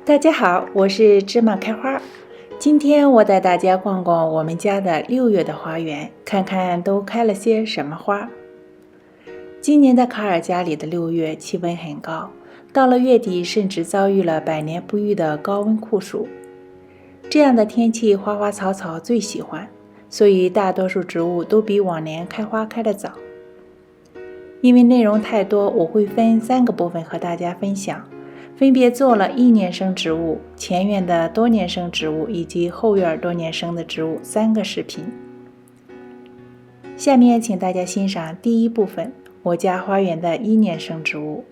大家好，我是芝麻开花。今天我带大家逛逛我们家的6月的花园，看看都开了些什么花。今年的卡尔加里的6月气温很高，到了月底甚至遭遇了100年不遇的高温酷暑。这样的天气花花草草最喜欢，所以大多数植物都比往年开花开得早。因为内容太多，我会分3个部分和大家分享，分别做了1年生植物、前院的多年生植物以及后院多年生的植物3个视频。下面请大家欣赏第一部分，我家花园的1年生植物。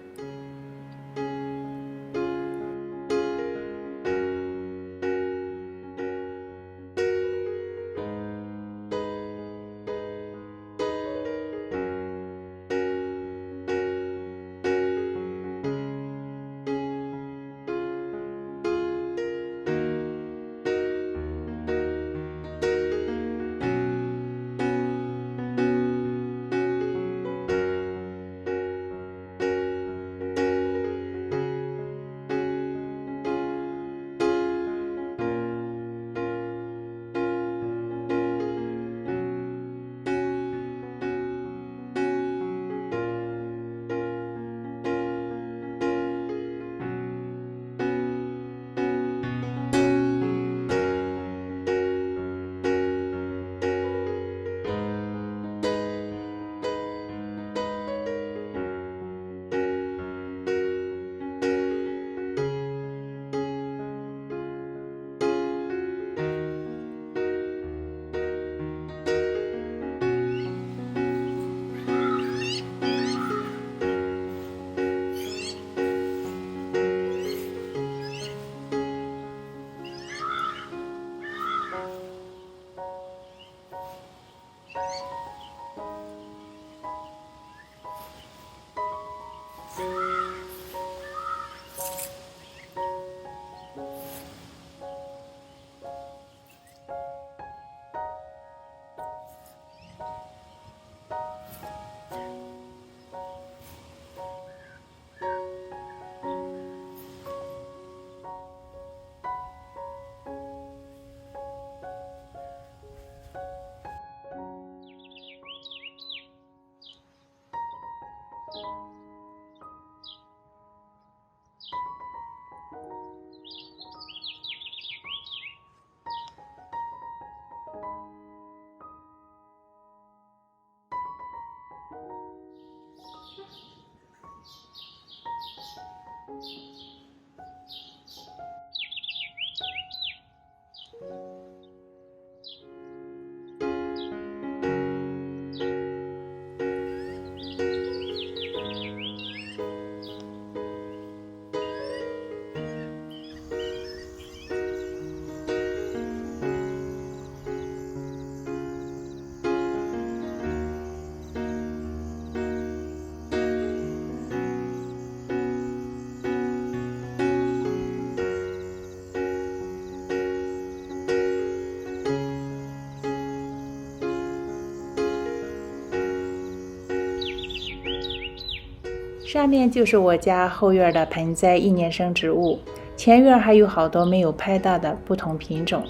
上面就是我家后院的盆栽1年生植物，前院还有好多没有拍到的不同品种，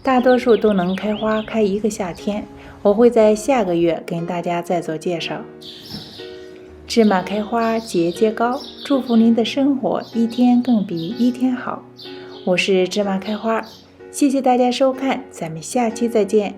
大多数都能开花开1个夏天，我会在下个月跟大家再做介绍。芝麻开花节节高，祝福您的生活一天更比一天好。我是芝麻开花，谢谢大家收看，咱们下期再见。